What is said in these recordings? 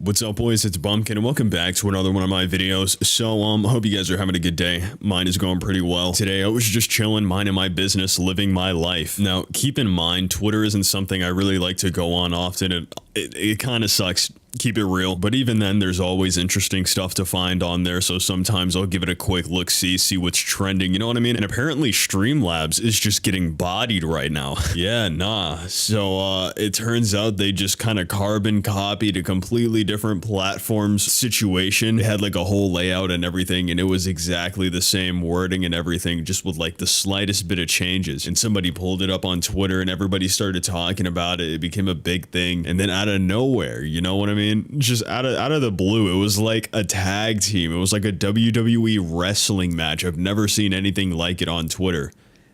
What's up, boys? It's Bumpkin and welcome back to another one of my videos. So hope you guys are having a good day. Mine is going pretty well. Today I was just chilling, minding my business, living my life. Now keep in mind, Twitter isn't something I really like to go on often. It kind of sucks. Keep it real. But even then, there's always interesting stuff to find on there. So sometimes I'll give it a quick look-see, see what's trending. You know what I mean? And apparently Streamlabs is just getting bodied right now. Yeah, nah. So it turns out they just kind of carbon copied a completely different platform's situation. It had like a whole layout and everything, and it was exactly the same wording and everything, just with like the slightest bit of changes. And somebody pulled it up on Twitter and everybody started talking about it. It became a big thing. And then out of nowhere, you know what I mean? Just out of the blue, it was like a tag team. It was like a WWE wrestling match. I've never seen anything like it on Twitter.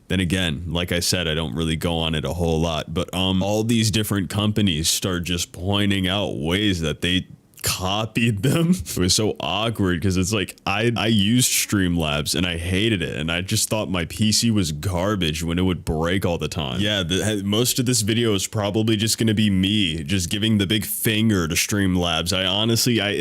Then again, like I said, I don't really go on it a whole lot, but all these different companies start just pointing out ways that they copied them. It was so awkward because it's like I used Streamlabs and I hated it, and I just thought my PC was garbage when it would break all the time. Yeah, most of this video is probably just gonna be me just giving the big finger to Streamlabs.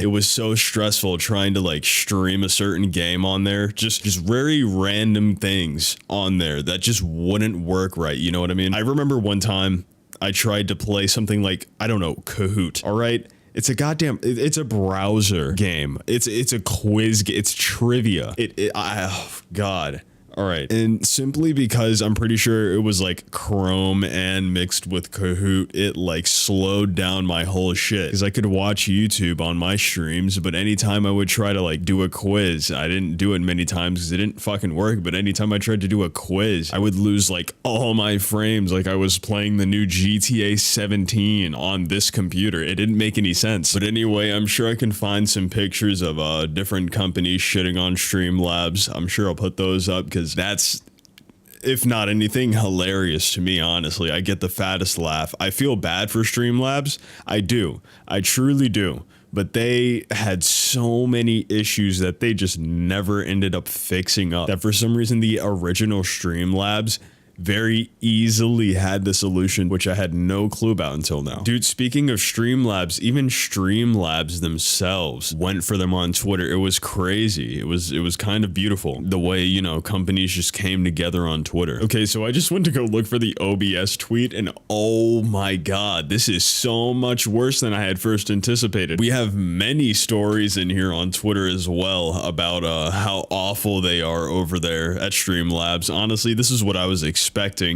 It was so stressful trying to like stream a certain game on there, just very random things on there that just wouldn't work right. You know what I mean? I remember one time I tried to play something like, I don't know, Kahoot. All right. It's a browser game. It's a quiz. It's trivia. Oh God. All right. And simply because I'm pretty sure it was like Chrome and mixed with Kahoot, it like slowed down my whole shit. Because I could watch YouTube on my streams, but anytime I would try to like do a quiz, I didn't do it many times because it didn't fucking work. But anytime I tried to do a quiz, I would lose like all my frames. Like I was playing the new GTA 17 on this computer. It didn't make any sense. But anyway, I'm sure I can find some pictures of different companies shitting on Streamlabs. I'm sure I'll put those up because that's, if not anything, hilarious to me, honestly. I get the fattest laugh. I feel bad for Streamlabs. I do. I truly do. But they had so many issues that they just never ended up fixing up, that for some reason the original Streamlabs very easily had the solution, which I had no clue about until now. Dude, speaking of Streamlabs, even Streamlabs themselves went for them on Twitter. It was crazy. It was kind of beautiful the way, you know, companies just came together on Twitter. Okay, so I just went to go look for the OBS tweet, and oh my God, this is so much worse than I had first anticipated. We have many stories in here on Twitter as well about how awful they are over there at Streamlabs. Honestly, this is what I was expecting,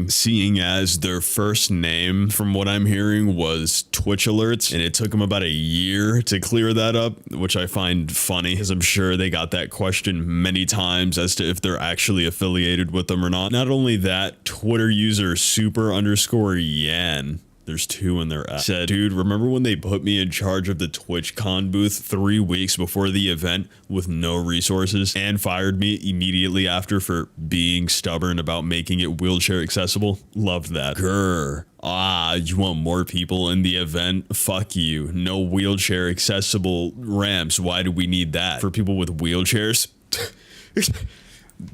seeing as their first name, from what I'm hearing, was Twitch Alerts, and it took them about a year to clear that up, which I find funny because I'm sure they got that question many times as to if they're actually affiliated with them or not. Not only that, Twitter user super_Yan, there's two in their app, said, dude, remember when they put me in charge of the TwitchCon booth 3 weeks before the event with no resources and fired me immediately after for being stubborn about making it wheelchair accessible? Loved that. Grr. Ah, you want more people in the event? Fuck you. No wheelchair accessible ramps. Why do we need that? For people with wheelchairs?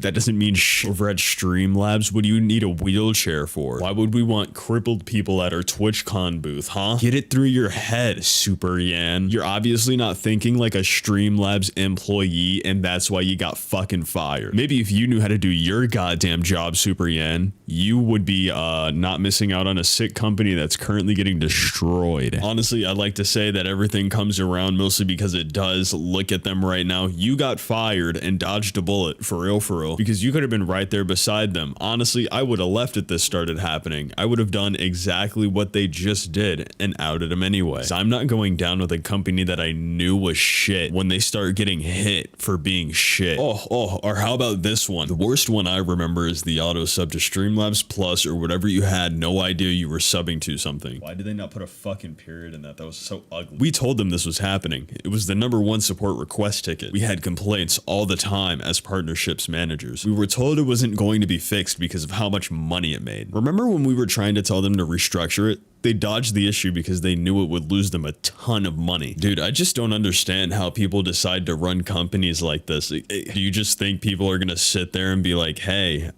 That doesn't mean over at Streamlabs. What do you need a wheelchair for? Why would we want crippled people at our TwitchCon booth, huh? Get it through your head, Super Yan. You're obviously not thinking like a Streamlabs employee, and that's why you got fucking fired. Maybe if you knew how to do your goddamn job, Super Yan, you would be not missing out on a sick company that's currently getting destroyed. Honestly, I'd like to say that everything comes around mostly because it does. Look at them right now. You got fired and dodged a bullet, for real, because you could have been right there beside them. Honestly, I would have left if this started happening. I would have done exactly what they just did and outed them anyway. So I'm not going down with a company that I knew was shit when they start getting hit for being shit. Or how about this one? The worst one I remember is the auto sub to Streamlabs Plus or whatever you had no idea you were subbing to something. Why did they not put a fucking period in that? That was so ugly. We told them this was happening. It was the #1 support request ticket. We had complaints all the time as partnerships managers. We were told it wasn't going to be fixed because of how much money it made. Remember when we were trying to tell them to restructure it? They dodged the issue because they knew it would lose them a ton of money. Dude, I just don't understand how people decide to run companies like this. Do you just think people are gonna sit there and be like, hey,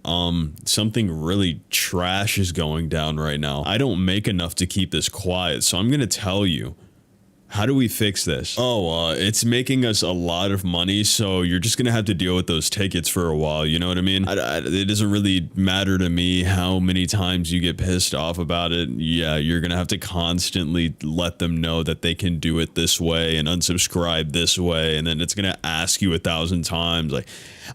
something really trash is going down right now. I don't make enough to keep this quiet, so I'm gonna tell you. How do we fix this? Oh, it's making us a lot of money, so you're just gonna have to deal with those tickets for a while, you know what I mean? It doesn't really matter to me how many times you get pissed off about it. Yeah, you're gonna have to constantly let them know that they can do it this way and unsubscribe this way, and then it's gonna ask you 1,000 times. Like,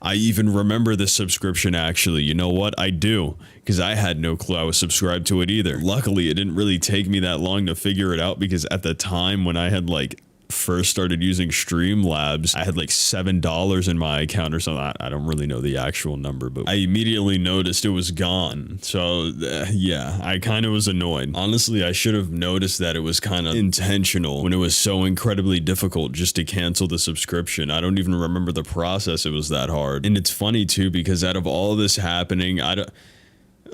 I even remember this subscription actually. You know what? I do, because I had no clue I was subscribed to it either. Luckily, it didn't really take me that long to figure it out, because at the time when I had like first started using Streamlabs, I had like $7 in my account or something. I don't really know the actual number, but I immediately noticed it was gone. So yeah, I kind of was annoyed. Honestly, I should have noticed that it was kind of intentional when it was so incredibly difficult just to cancel the subscription. I don't even remember the process. It was that hard. And it's funny too, because out of all this happening,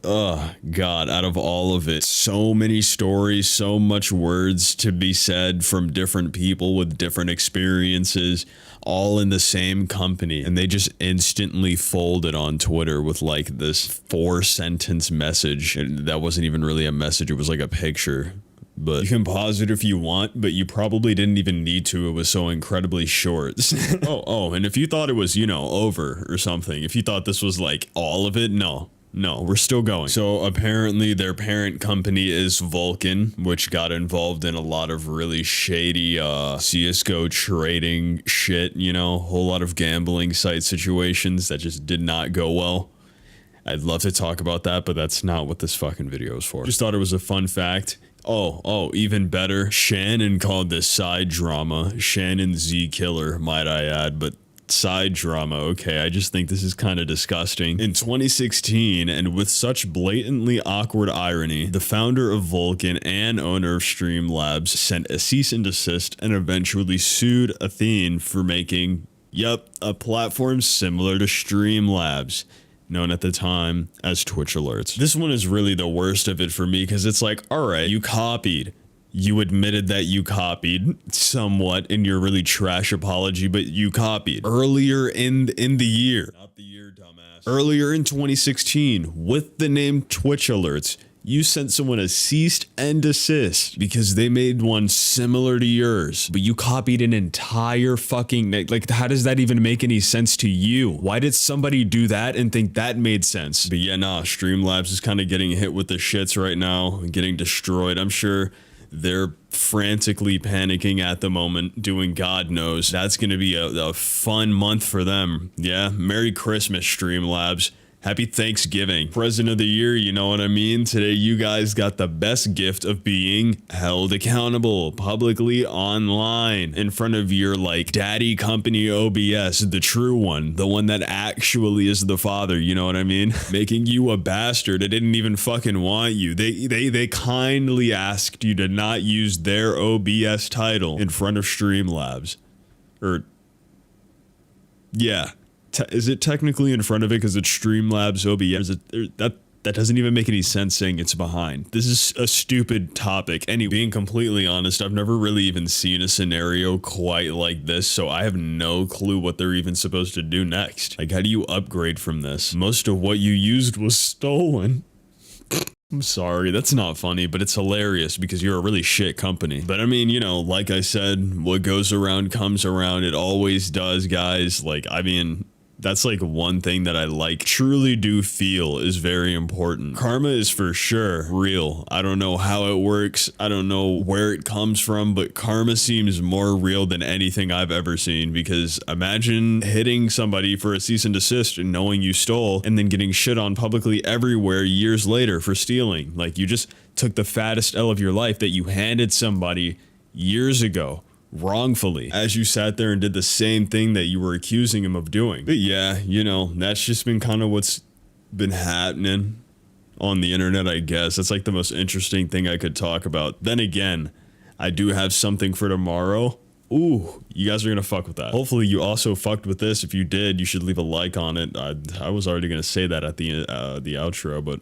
oh God, out of all of it, so many stories, so much words to be said from different people with different experiences, all in the same company. And they just instantly folded on Twitter with like this 4-sentence message. And that wasn't even really a message. It was like a picture. But you can pause it if you want, but you probably didn't even need to. It was so incredibly short. Oh, and if you thought it was, you know, over or something, if you thought this was like all of it, no, we're still going. So apparently their parent company is Bumpkin, which got involved in a lot of really shady CSGO trading shit, you know, a whole lot of gambling site situations that just did not go well. I'd love to talk about that, but that's not what this fucking video is for. Just thought it was a fun fact. Oh, even better. Shannon called this side drama. Shannon Z Killer, might I add, but side drama. Okay, I just think this is kind of disgusting. In 2016, and with such blatantly awkward irony, the founder of Bumpkin and owner of Streamlabs sent a cease and desist and eventually sued Athene for making, a platform similar to Streamlabs, known at the time as Twitch Alerts. This one is really the worst of it for me, because it's like, alright, you copied. You admitted that you copied somewhat in your really trash apology, but you copied earlier in the year. Not the year, dumbass. Earlier in 2016, with the name Twitch Alerts, you sent someone a cease and desist because they made one similar to yours, but you copied an entire fucking, like, how does that even make any sense to you? Why did somebody do that and think that made sense? But yeah, nah, Streamlabs is kind of getting hit with the shits right now, getting destroyed. I'm sure they're frantically panicking at the moment, doing God knows. That's going to be a fun month for them. Yeah, Merry Christmas, Streamlabs. Happy Thanksgiving. President of the year, you know what I mean? Today you guys got the best gift of being held accountable publicly online in front of your like daddy company OBS, the true one, the one that actually is the father, you know what I mean? Making you a bastard. It didn't even fucking want you. They kindly asked you to not use their OBS title in front of Streamlabs. Or yeah. Is it technically in front of it because it's Streamlabs OBS? That doesn't even make any sense saying it's behind. This is a stupid topic. Anyway, being completely honest, I've never really even seen a scenario quite like this, so I have no clue what they're even supposed to do next. Like, how do you upgrade from this? Most of what you used was stolen. I'm sorry, that's not funny, but it's hilarious because you're a really shit company. But I mean, you know, like I said, what goes around comes around. It always does, guys. Like, I mean, that's like one thing that I like truly do feel is very important. Karma is for sure real. I don't know how it works. I don't know where it comes from, but karma seems more real than anything I've ever seen, because imagine hitting somebody for a cease and desist and knowing you stole and then getting shit on publicly everywhere years later for stealing. Like, you just took the fattest L of your life that you handed somebody years ago. Wrongfully, as you sat there and did the same thing that you were accusing him of doing. But yeah, you know, that's just been kind of what's been happening on the internet, I guess. That's like the most interesting thing I could talk about. Then again, I do have something for tomorrow. Ooh, you guys are gonna fuck with that. Hopefully you also fucked with this. If you did, you should leave a like on it. I was already gonna say that at the outro, but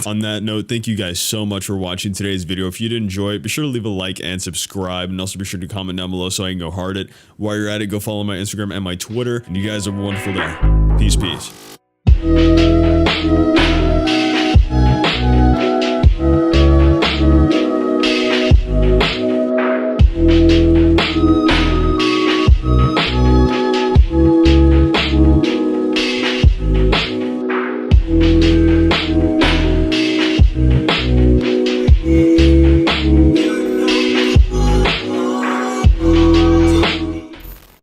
on that note, thank you guys so much for watching today's video. If you did enjoy it, be sure to leave a like and subscribe, and also be sure to comment down below so I can go hard it. While you're at it, go follow my Instagram and my Twitter, and you guys have a wonderful day. Peace.